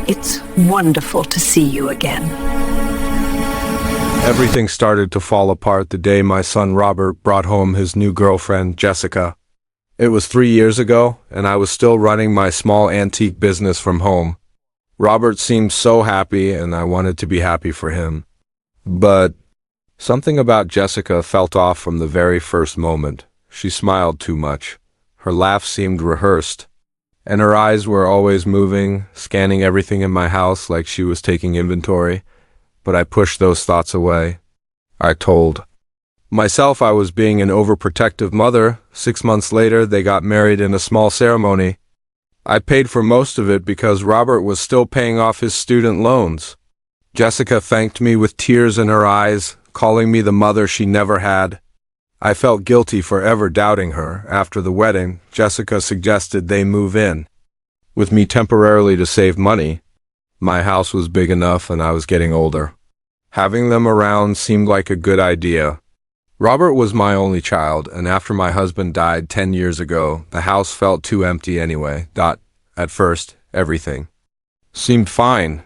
It's wonderful to see you again. Everything started to fall apart the day my son Robert brought home his new girlfriend, Jessica. It was 3 years ago, and I was still running my small antique business from home. Robert seemed so happy, and I wanted to be happy for him. But something about Jessica felt off from the very first moment. She smiled too much. Her laugh seemed rehearsed, and her eyes were always moving, scanning everything in my house like she was taking inventory. But I pushed those thoughts away. I told myself I was being an overprotective mother. 6 months later, they got married in a small ceremony. I paid for most of it because Robert was still paying off his student loans. Jessica thanked me with tears in her eyes, calling me the mother she never had. I felt guilty for ever doubting her. After the wedding, Jessica suggested they move in with me temporarily to save money. My house was big enough and I was getting older. Having them around seemed like a good idea. Robert was my only child, and after my husband died 10 years ago, the house felt too empty anyway. At first, everything seemed fine.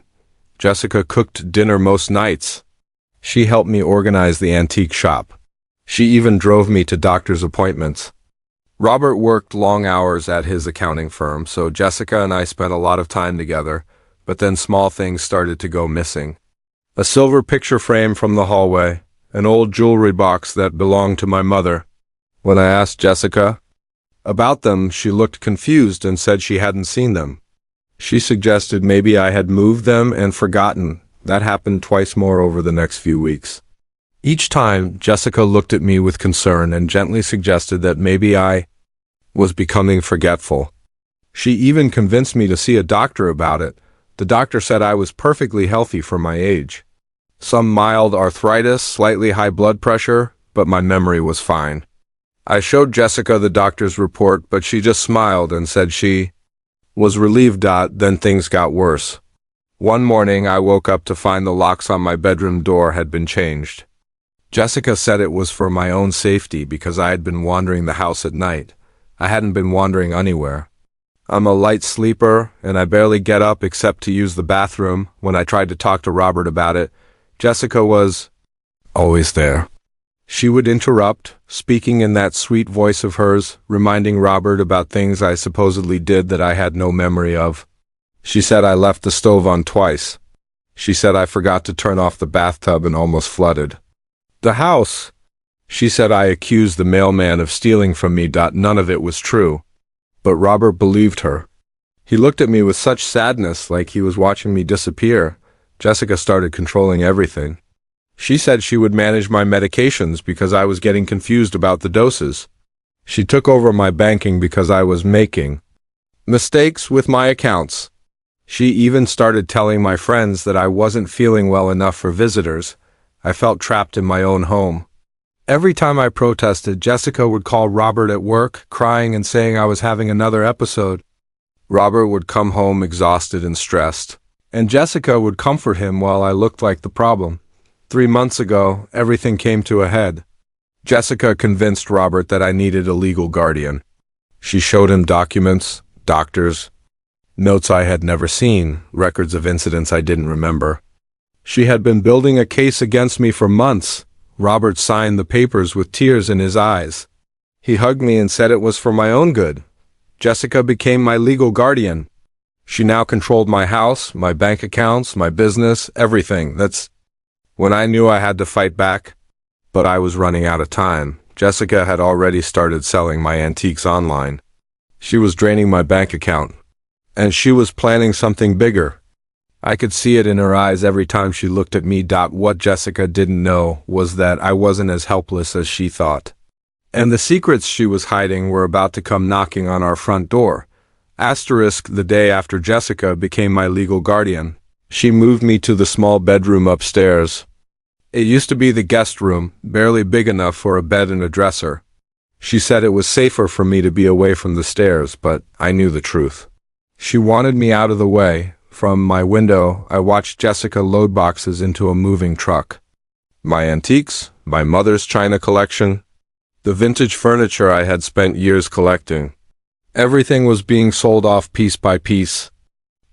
Jessica cooked dinner most nights. She helped me organize the antique shop. She even drove me to doctor's appointments. Robert worked long hours at his accounting firm, so Jessica and I spent a lot of time together, but then small things started to go missing. A silver picture frame from the hallway, an old jewelry box that belonged to my mother. When I asked Jessica about them, she looked confused and said she hadn't seen them. She suggested maybe I had moved them and forgotten. That happened twice more over the next few weeks. Each time, Jessica looked at me with concern and gently suggested that maybe I was becoming forgetful. She even convinced me to see a doctor about it. The doctor said I was perfectly healthy for my age. Some mild arthritis, slightly high blood pressure, but my memory was fine. I showed Jessica the doctor's report, but she just smiled and said she was relieved. Then things got worse. One morning, I woke up to find the locks on my bedroom door had been changed. Jessica said it was for my own safety because I had been wandering the house at night. I hadn't been wandering anywhere. I'm a light sleeper, and I barely get up except to use the bathroom. When I tried to talk to Robert about it, Jessica was always there. She would interrupt, speaking in that sweet voice of hers, reminding Robert about things I supposedly did that I had no memory of. She said I left the stove on twice. She said I forgot to turn off the bathtub and almost flooded the house. She said I accused the mailman of stealing from me. None of it was true. But Robert believed her. He looked at me with such sadness, like he was watching me disappear. Jessica started controlling everything. She said she would manage my medications because I was getting confused about the doses. She took over my banking because I was making mistakes with my accounts. She even started telling my friends that I wasn't feeling well enough for visitors. I felt trapped in my own home. Every time I protested, Jessica would call Robert at work, crying and saying I was having another episode. Robert would come home exhausted and stressed, and Jessica would comfort him while I looked like the problem. 3 months ago, everything came to a head. Jessica convinced Robert that I needed a legal guardian. She showed him documents, doctors, notes I had never seen, records of incidents I didn't remember. She had been building a case against me for months. Robert signed the papers with tears in his eyes. He hugged me and said it was for my own good. Jessica became my legal guardian. She now controlled my house, my bank accounts, my business, everything. That's when I knew I had to fight back. But I was running out of time. Jessica had already started selling my antiques online. She was draining my bank account. And she was planning something bigger. I could see it in her eyes every time she looked at me. What Jessica didn't know was that I wasn't as helpless as she thought. And the secrets she was hiding were about to come knocking on our front door. The day after Jessica became my legal guardian, she moved me to the small bedroom upstairs. It used to be the guest room, barely big enough for a bed and a dresser. She said it was safer for me to be away from the stairs, but I knew the truth. She wanted me out of the way. From my window, I watched Jessica load boxes into a moving truck. My antiques, my mother's china collection, the vintage furniture I had spent years collecting. Everything was being sold off piece by piece.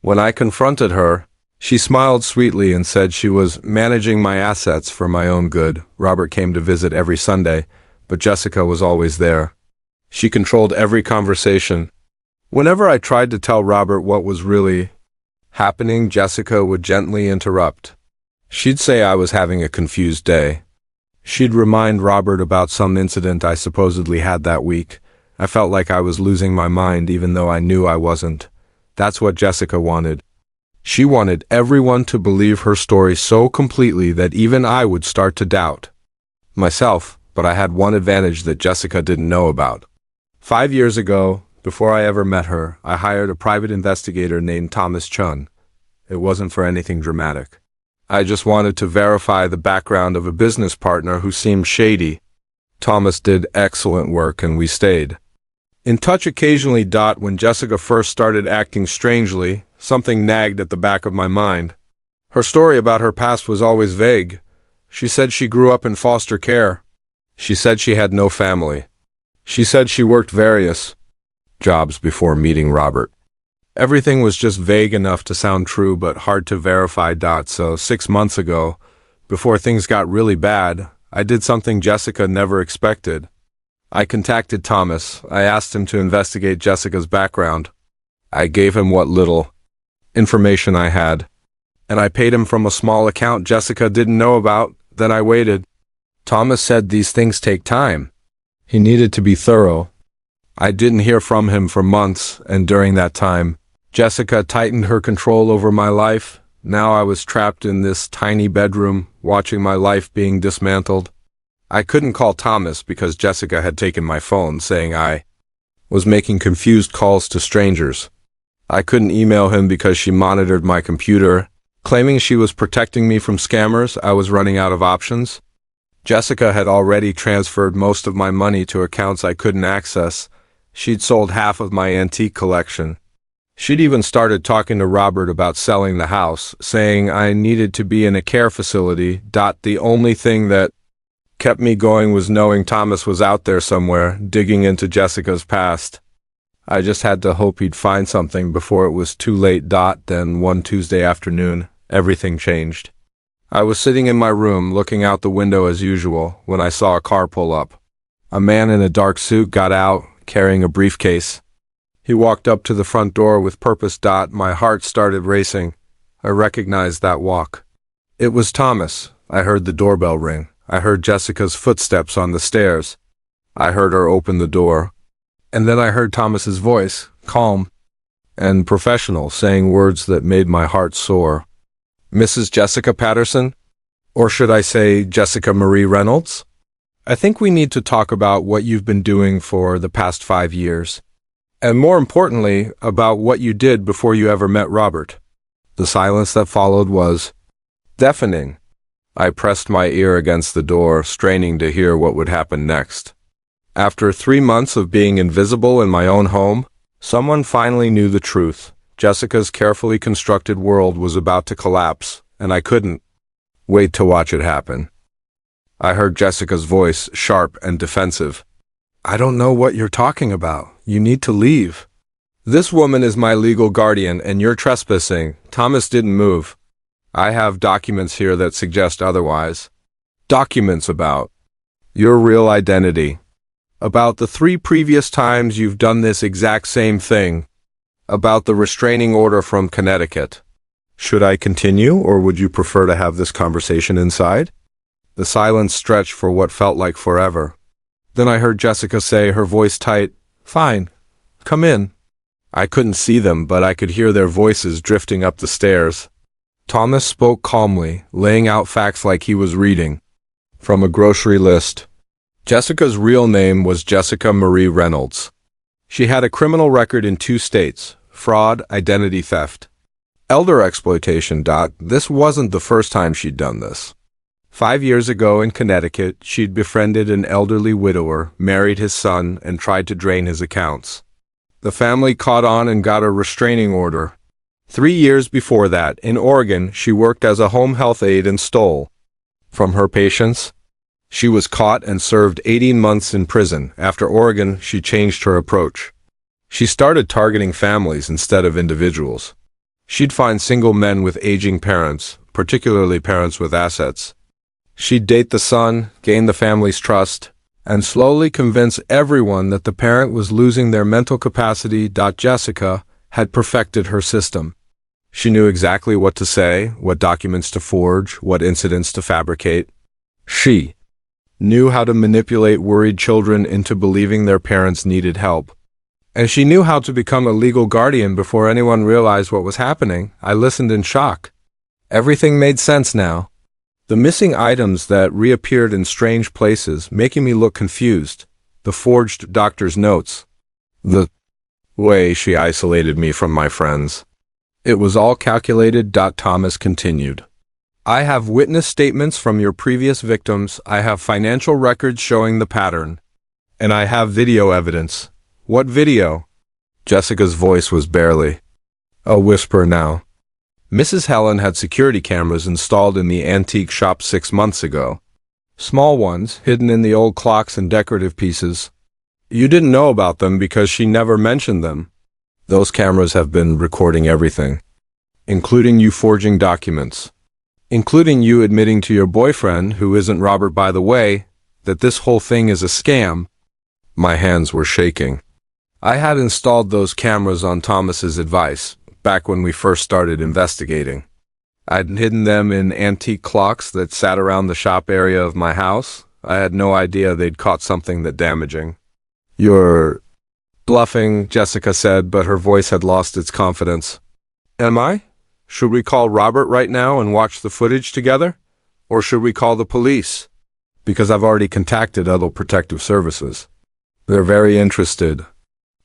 When I confronted her, she smiled sweetly and said she was managing my assets for my own good. Robert came to visit every Sunday, but Jessica was always there. She controlled every conversation. Whenever I tried to tell Robert what was really happening, Jessica would gently interrupt. She'd say I was having a confused day. She'd remind Robert about some incident I supposedly had that week. I felt like I was losing my mind even though I knew I wasn't. That's what Jessica wanted. She wanted everyone to believe her story so completely that even I would start to doubt myself, but I had one advantage that Jessica didn't know about. 5 years ago, before I ever met her, I hired a private investigator named Thomas Chun. It wasn't for anything dramatic. I just wanted to verify the background of a business partner who seemed shady. Thomas did excellent work and we stayed in touch occasionally. When Jessica first started acting strangely, something nagged at the back of my mind. Her story about her past was always vague. She said she grew up in foster care. She said she had no family. She said she worked various jobs before meeting Robert. Everything was just vague enough to sound true but hard to verify. So 6 months ago, before things got really bad, I did something Jessica never expected. I contacted Thomas. I asked him to investigate Jessica's background. I gave him what little information I had, and I paid him from a small account Jessica didn't know about. Then I waited. Thomas said these things take time. He needed to be thorough. I didn't hear from him for months, and during that time, Jessica tightened her control over my life. Now I was trapped in this tiny bedroom, watching my life being dismantled. I couldn't call Thomas because Jessica had taken my phone, saying I was making confused calls to strangers. I couldn't email him because she monitored my computer, claiming she was protecting me from scammers. I was running out of options. Jessica had already transferred most of my money to accounts I couldn't access. She'd sold half of my antique collection. She'd even started talking to Robert about selling the house, saying I needed to be in a care facility. The only thing that kept me going was knowing Thomas was out there somewhere, digging into Jessica's past. I just had to hope he'd find something before it was too late. Then one Tuesday afternoon, everything changed. I was sitting in my room, looking out the window as usual, when I saw a car pull up. A man in a dark suit got out, carrying a briefcase. He walked up to the front door with purpose. My heart started racing. I recognized that walk. It was Thomas. I heard the doorbell ring. I heard Jessica's footsteps on the stairs. I heard her open the door. And then I heard Thomas's voice, calm and professional, saying words that made my heart soar. Mrs. Jessica Patterson? Or should I say Jessica Marie Reynolds? I think we need to talk about what you've been doing for the past 5 years. And more importantly, about what you did before you ever met Robert. The silence that followed was deafening. I pressed my ear against the door, straining to hear what would happen next. After 3 months of being invisible in my own home, someone finally knew the truth. Jessica's carefully constructed world was about to collapse, and I couldn't wait to watch it happen. I heard Jessica's voice, sharp and defensive. I don't know what you're talking about. You need to leave. This woman is my legal guardian, and you're trespassing. Thomas didn't move. I have documents here that suggest otherwise. Documents about your real identity. About the 3 previous times you've done this exact same thing. About the restraining order from Connecticut. Should I continue, or would you prefer to have this conversation inside? The silence stretched for what felt like forever. Then I heard Jessica say, her voice tight, "Fine. Come in." I couldn't see them, but I could hear their voices drifting up the stairs. Thomas spoke calmly, laying out facts like he was reading from a grocery list. Jessica's real name was Jessica Marie Reynolds. She had a criminal record in 2 states, fraud, identity theft, elder exploitation. This wasn't the first time she'd done this. 5 years ago in Connecticut, she'd befriended an elderly widower, married his son, and tried to drain his accounts. The family caught on and got a restraining order. 3 years before that, in Oregon, she worked as a home health aide and stole from her patients. She was caught and served 18 months in prison. After Oregon, she changed her approach. She started targeting families instead of individuals. She'd find single men with aging parents, particularly parents with assets. She'd date the son, gain the family's trust, and slowly convince everyone that the parent was losing their mental capacity. Jessica had perfected her system. She knew exactly what to say, what documents to forge, what incidents to fabricate. She knew how to manipulate worried children into believing their parents needed help. And she knew how to become a legal guardian before anyone realized what was happening. I listened in shock. Everything made sense now. The missing items that reappeared in strange places, making me look confused. The forged doctor's notes. The way she isolated me from my friends. It was all calculated. Thomas continued. I have witness statements from your previous victims. I have financial records showing the pattern. And I have video evidence. What video? Jessica's voice was barely a whisper now. Mrs. Helen had security cameras installed in the antique shop 6 months ago. Small ones, hidden in the old clocks and decorative pieces. You didn't know about them because she never mentioned them. Those cameras have been recording everything, including you forging documents, including you admitting to your boyfriend, who isn't Robert by the way, that this whole thing is a scam. My hands were shaking. I had installed those cameras on Thomas's advice, back when we first started investigating. I'd hidden them in antique clocks that sat around the shop area of my house. I had no idea they'd caught something that damaging. You're bluffing, Jessica said, but her voice had lost its confidence. Am I? Should we call Robert right now and watch the footage together? Or should we call the police? Because I've already contacted other protective services. They're very interested.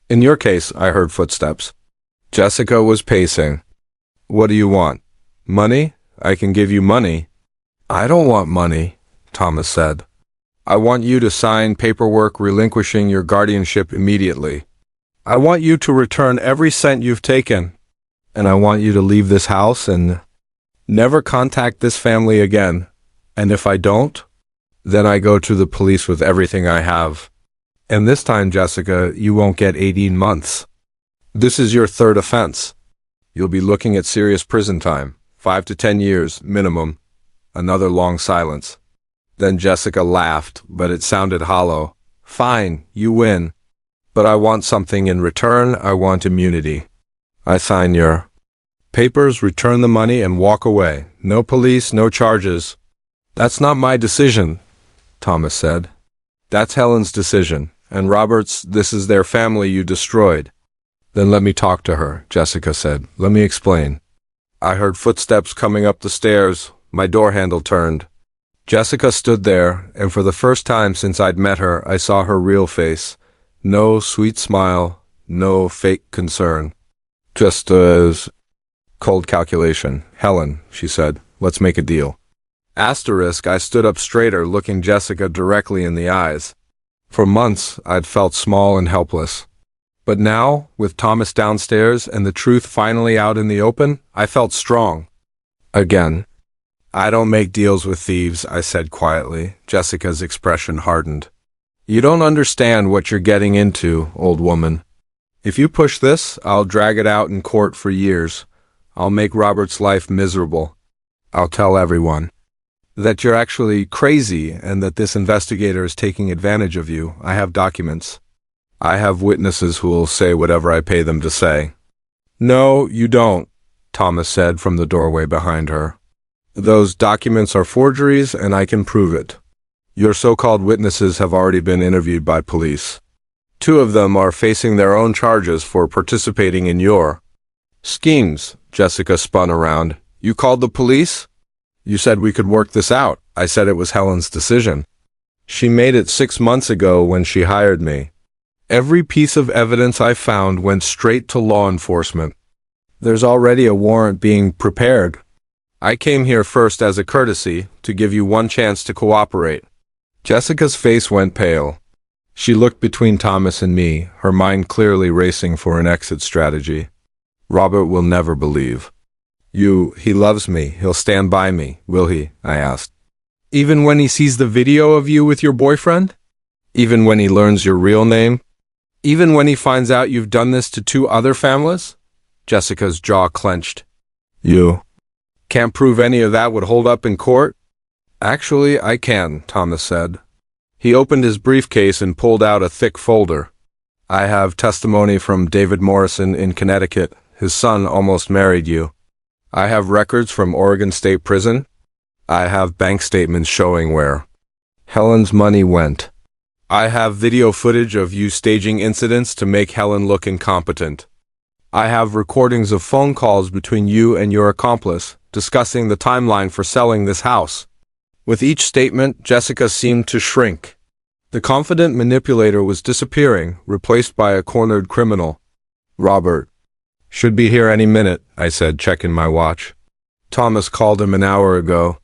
In your case, I heard footsteps. Jessica was pacing. What do you want? Money? I can give you money. I don't want money, Thomas said. I want you to sign paperwork relinquishing your guardianship immediately. I want you to return every cent you've taken. And I want you to leave this house and never contact this family again. And if I don't, then I go to the police with everything I have. And this time, Jessica, you won't get 18 months. This is your third offense. You'll be looking at serious prison time, 5 to 10 years, minimum. Another long silence. Then Jessica laughed, but it sounded hollow. Fine, you win. But I want something in return. I want immunity. I sign your papers, return the money, and walk away. No police, no charges. That's not my decision, Thomas said. That's Helen's decision. And Robert's, this is their family you destroyed. Then let me talk to her, Jessica said. Let me explain. I heard footsteps coming up the stairs. My door handle turned. Jessica stood there, and for the first time since I'd met her, I saw her real face. No sweet smile, no fake concern. Just as cold calculation. Helen, she said, let's make a deal. Asterisk, I stood up straighter, looking Jessica directly in the eyes. For months, I'd felt small and helpless. But now, with Thomas downstairs and the truth finally out in the open, I felt strong. Again. I don't make deals with thieves, I said quietly. Jessica's expression hardened. You don't understand what you're getting into, old woman. If you push this, I'll drag it out in court for years. I'll make Robert's life miserable. I'll tell everyone that you're actually crazy and that this investigator is taking advantage of you. I have documents. I have witnesses who will say whatever I pay them to say. No, you don't, Thomas said from the doorway behind her. Those documents are forgeries and I can prove it. Your so-called witnesses have already been interviewed by police. 2 of them are facing their own charges for participating in your schemes. Jessica spun around. You called the police? You said we could work this out. I said it was Helen's decision. She made it 6 months ago when she hired me. Every piece of evidence I found went straight to law enforcement. There's already a warrant being prepared. I came here first as a courtesy, to give you one chance to cooperate. Jessica's face went pale. She looked between Thomas and me, her mind clearly racing for an exit strategy. Robert will never believe. He loves me. He'll stand by me, will he? I asked. Even when he sees the video of you with your boyfriend? Even when he learns your real name? Even when he finds out you've done this to 2 other families? Jessica's jaw clenched. You can't prove any of that would hold up in court? Actually, I can, Thomas said. He opened his briefcase and pulled out a thick folder. I have testimony from David Morrison in Connecticut. His son almost married you. I have records from Oregon State Prison. I have bank statements showing where Helen's money went. I have video footage of you staging incidents to make Helen look incompetent. I have recordings of phone calls between you and your accomplice, discussing the timeline for selling this house. With each statement, Jessica seemed to shrink. The confident manipulator was disappearing, replaced by a cornered criminal. Robert should be here any minute, I said, checking my watch. Thomas called him an hour ago.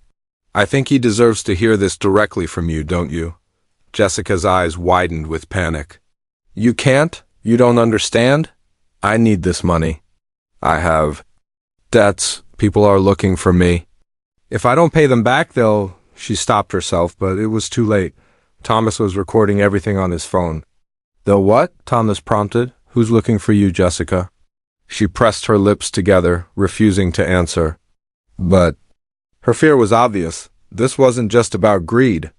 I think he deserves to hear this directly from you, don't you? Jessica's eyes widened with panic. You can't? You don't understand? I need this money. I have debts. People are looking for me. If I don't pay them back, they'll... She stopped herself, but it was too late. Thomas was recording everything on his phone. They'll what? Thomas prompted. Who's looking for you, Jessica? She pressed her lips together, refusing to answer. But her fear was obvious. This wasn't just about greed.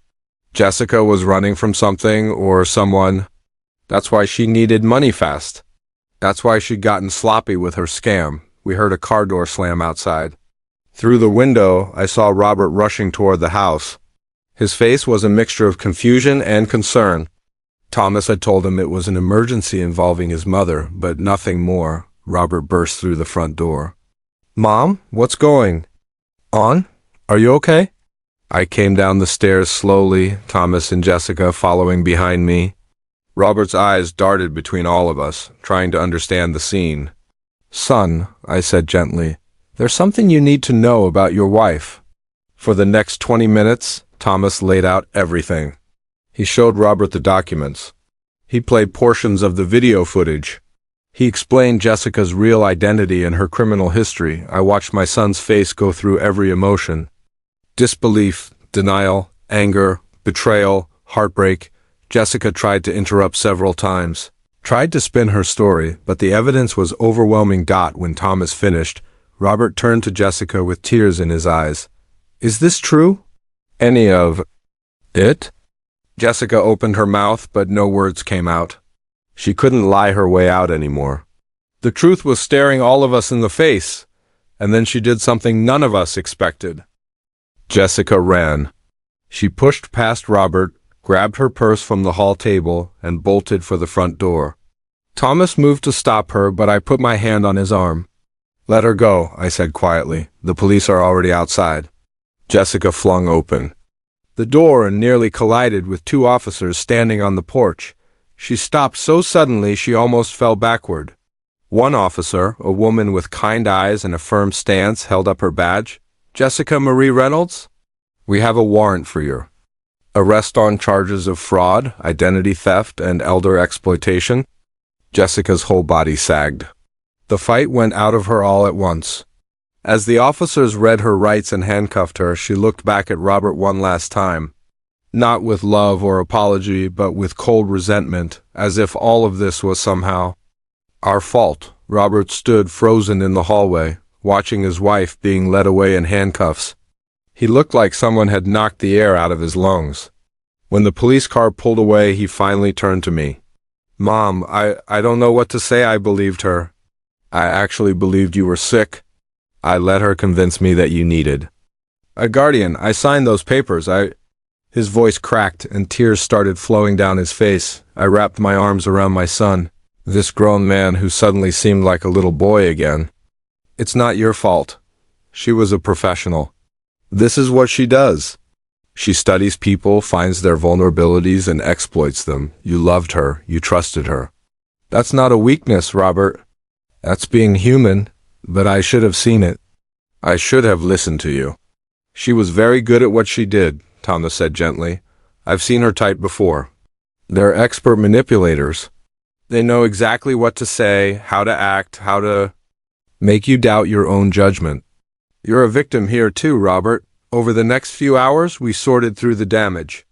Jessica was running from something or someone. That's why she needed money fast. That's why she'd gotten sloppy with her scam. We heard a car door slam outside. Through the window, I saw Robert rushing toward the house. His face was a mixture of confusion and concern. Thomas had told him it was an emergency involving his mother, but nothing more. Robert burst through the front door. Mom, what's going on? Are you okay? I came down the stairs slowly, Thomas and Jessica following behind me. Robert's eyes darted between all of us, trying to understand the scene. Son, I said gently, there's something you need to know about your wife. For the next 20 minutes, Thomas laid out everything. He showed Robert the documents. He played portions of the video footage. He explained Jessica's real identity and her criminal history. I watched my son's face go through every emotion. Disbelief, denial, anger, betrayal, heartbreak. Jessica tried to interrupt several times. Tried to spin her story, but the evidence was overwhelming. When Thomas finished, Robert turned to Jessica with tears in his eyes. Is this true? Any of it? Jessica opened her mouth, but no words came out. She couldn't lie her way out anymore. The truth was staring all of us in the face, and then she did something none of us expected. Jessica ran. She pushed past Robert, grabbed her purse from the hall table, and bolted for the front door. Thomas moved to stop her, but I put my hand on his arm. Let her go, I said quietly. The police are already outside. Jessica flung open the door and nearly collided with two officers standing on the porch. She stopped so suddenly she almost fell backward. One officer, a woman with kind eyes and a firm stance, held up her badge. Jessica Marie Reynolds? We have a warrant for you. Arrest on charges of fraud, identity theft, and elder exploitation. Jessica's whole body sagged. The fight went out of her all at once. As the officers read her rights and handcuffed her, she looked back at Robert one last time. Not with love or apology, but with cold resentment, as if all of this was somehow our fault. Robert stood frozen in the hallway, watching his wife being led away in handcuffs. He looked like someone had knocked the air out of his lungs. When the police car pulled away, he finally turned to me. Mom, I don't know what to say. I believed her. I actually believed you were sick. I let her convince me that you needed a guardian. I signed those papers. His voice cracked and tears started flowing down his face. I wrapped my arms around my son, this grown man who suddenly seemed like a little boy again. It's not your fault. She was a professional. This is what she does. She studies people, finds their vulnerabilities, and exploits them. You loved her. You trusted her. That's not a weakness, Robert. That's being human. But I should have seen it. I should have listened to you. She was very good at what she did, Thomas said gently. I've seen her type before. They're expert manipulators. They know exactly what to say, how to act, how to make you doubt your own judgment. You're a victim here too, Robert. Over the next few hours, we sorted through the damage.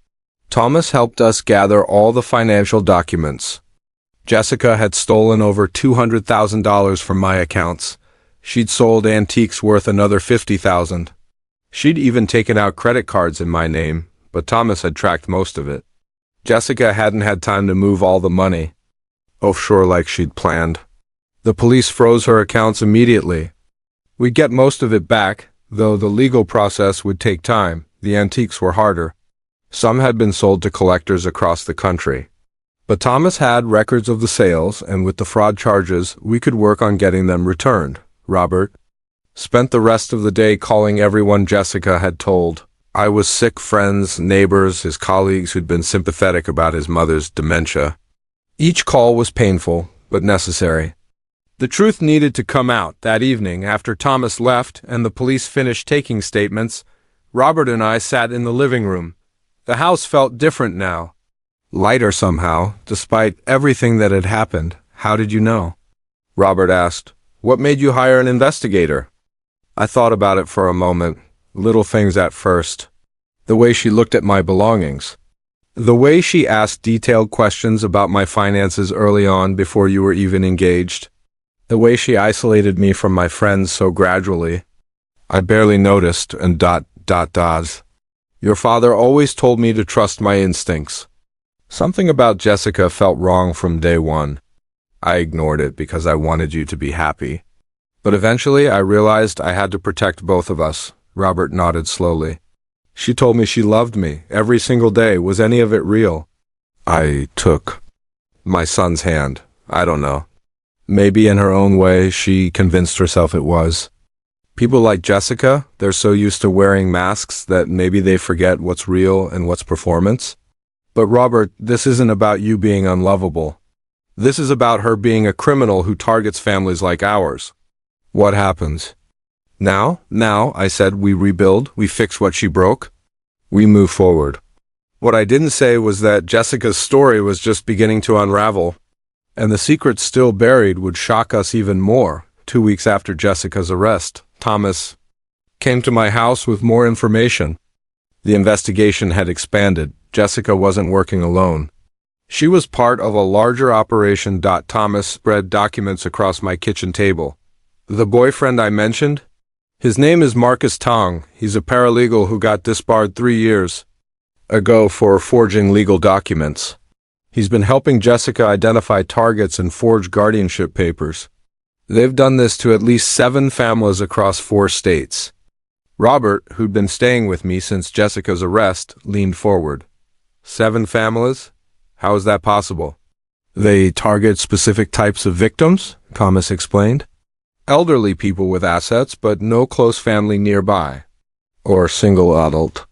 Thomas helped us gather all the financial documents. Jessica had stolen over $200,000 from my accounts, She'd sold antiques worth another $50,000. She'd even taken out credit cards in my name, but Thomas had tracked most of it. Jessica hadn't had time to move all the money offshore like she'd planned. The police froze her accounts immediately. We'd get most of it back, though the legal process would take time. The antiques were harder. Some had been sold to collectors across the country. But Thomas had records of the sales, and with the fraud charges, we could work on getting them returned. Robert spent the rest of the day calling everyone Jessica had told. I was sick, friends, neighbors, his colleagues who'd been sympathetic about his mother's dementia. Each call was painful, but necessary. The truth needed to come out. That evening, after Thomas left and the police finished taking statements, Robert and I sat in the living room. The house felt different now. Lighter somehow, despite everything that had happened. How did you know? Robert asked. What made you hire an investigator? I thought about it for a moment. Little things at first. The way she looked at my belongings. The way she asked detailed questions about my finances early on before you were even engaged. The way she isolated me from my friends so gradually. I barely noticed, and ... Your father always told me to trust my instincts. Something about Jessica felt wrong from day one. I ignored it because I wanted you to be happy. But eventually I realized I had to protect both of us. Robert nodded slowly. She told me she loved me every single day. Was any of it real? I took my son's hand. I don't know. Maybe in her own way she convinced herself it was. People like Jessica, they're so used to wearing masks that maybe they forget what's real and what's performance. But Robert, this isn't about you being unlovable. This is about her being a criminal who targets families like ours. What happens? Now, I said, we rebuild, we fix what she broke. We move forward. What I didn't say was that Jessica's story was just beginning to unravel, and the secret still buried would shock us even more. 2 weeks after Jessica's arrest, Thomas came to my house with more information. The investigation had expanded. Jessica wasn't working alone. She was part of a larger operation. Thomas spread documents across my kitchen table. The boyfriend I mentioned? His name is Marcus Tong. He's a paralegal who got disbarred 3 years ago for forging legal documents. He's been helping Jessica identify targets and forge guardianship papers. They've done this to at least 7 families across 4 states. Robert, who'd been staying with me since Jessica's arrest, leaned forward. 7 families? How is that possible? They target specific types of victims, Thomas explained. Elderly people with assets, but no close family nearby. Or single adult.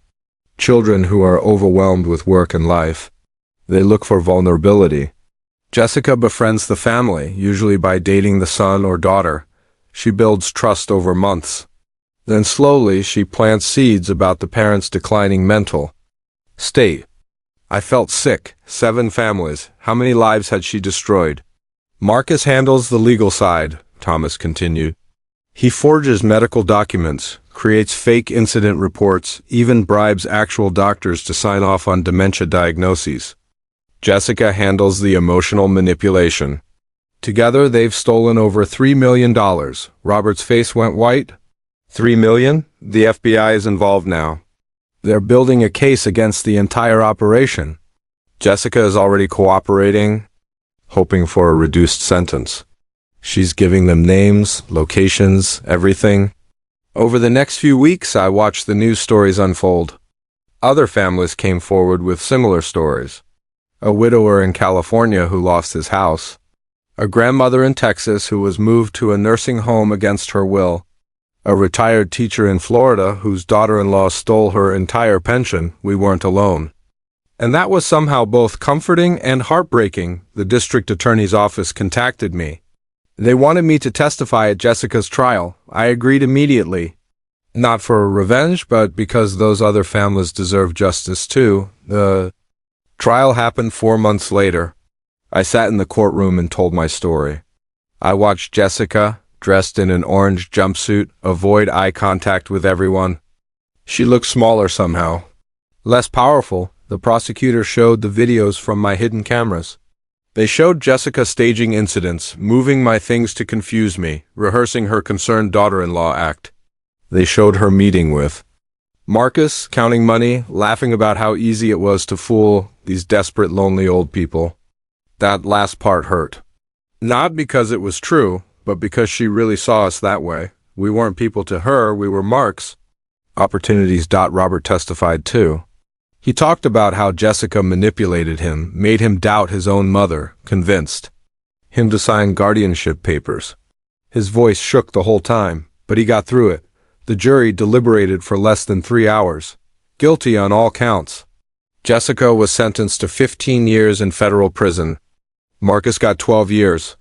Children who are overwhelmed with work and life. They look for vulnerability. Jessica befriends the family, usually by dating the son or daughter. She builds trust over months. Then slowly she plants seeds about the parents' declining mental state. I felt sick. 7 families. How many lives had she destroyed? Marcus handles the legal side, Thomas continued. He forges medical documents, creates fake incident reports, even bribes actual doctors to sign off on dementia diagnoses. Jessica handles the emotional manipulation. Together they've stolen over $3 million. Robert's face went white. $3 million? The FBI is involved now. They're building a case against the entire operation. Jessica is already cooperating, hoping for a reduced sentence. She's giving them names, locations, everything. Over the next few weeks, I watched the news stories unfold. Other families came forward with similar stories. A widower in California who lost his house. A grandmother in Texas who was moved to a nursing home against her will. A retired teacher in Florida whose daughter-in-law stole her entire pension. We weren't alone. And that was somehow both comforting and heartbreaking. The district attorney's office contacted me. They wanted me to testify at Jessica's trial. I agreed immediately. Not for revenge, but because those other families deserve justice too. The trial happened 4 months later. I sat in the courtroom and told my story. I watched Jessica, dressed in an orange jumpsuit, avoid eye contact with everyone. She looked smaller somehow. Less powerful. The prosecutor showed the videos from my hidden cameras. They showed Jessica staging incidents, moving my things to confuse me, rehearsing her concerned daughter-in-law act. They showed her meeting with Marcus, counting money, laughing about how easy it was to fool these desperate, lonely old people. That last part hurt. Not because it was true, but because she really saw us that way. We weren't people to her, we were marks. Opportunities. Robert testified too. He talked about how Jessica manipulated him, made him doubt his own mother, convinced him to sign guardianship papers. His voice shook the whole time, but he got through it. The jury deliberated for less than 3 hours. Guilty on all counts. Jessica was sentenced to 15 years in federal prison. Marcus got 12 years.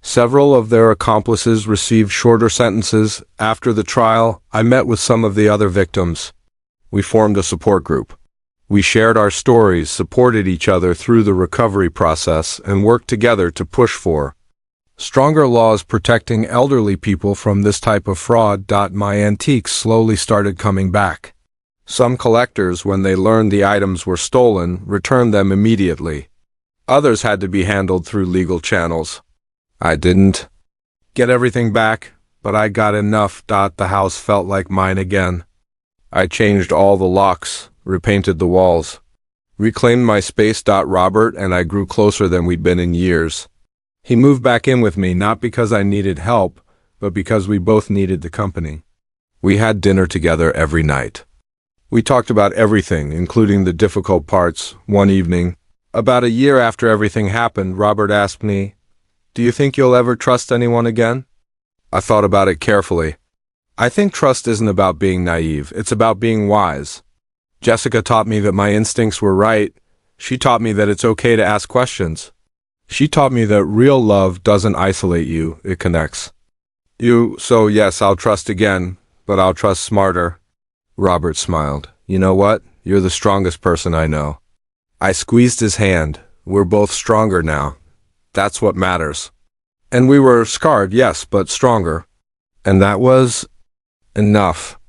Several of their accomplices received shorter sentences. After the trial, I met with some of the other victims. We formed a support group. We shared our stories, supported each other through the recovery process, and worked together to push for stronger laws protecting elderly people from this type of fraud. My antiques slowly started coming back. Some collectors, when they learned the items were stolen, returned them immediately. Others had to be handled through legal channels. I didn't get everything back, but I got enough. The house felt like mine again. I changed all the locks, repainted the walls, reclaimed my space. Robert and I grew closer than we'd been in years. He moved back in with me not because I needed help, but because we both needed the company. We had dinner together every night. We talked about everything, including the difficult parts. One evening, about a year after everything happened, Robert asked me, "Do you think you'll ever trust anyone again?" I thought about it carefully. I think trust isn't about being naive, it's about being wise. Jessica taught me that my instincts were right. She taught me that it's okay to ask questions. She taught me that real love doesn't isolate you, it connects you. So yes, I'll trust again, but I'll trust smarter. Robert smiled. You know what? You're the strongest person I know. I squeezed his hand. We're both stronger now. That's what matters. And we were scarred, yes, but stronger. And that was enough.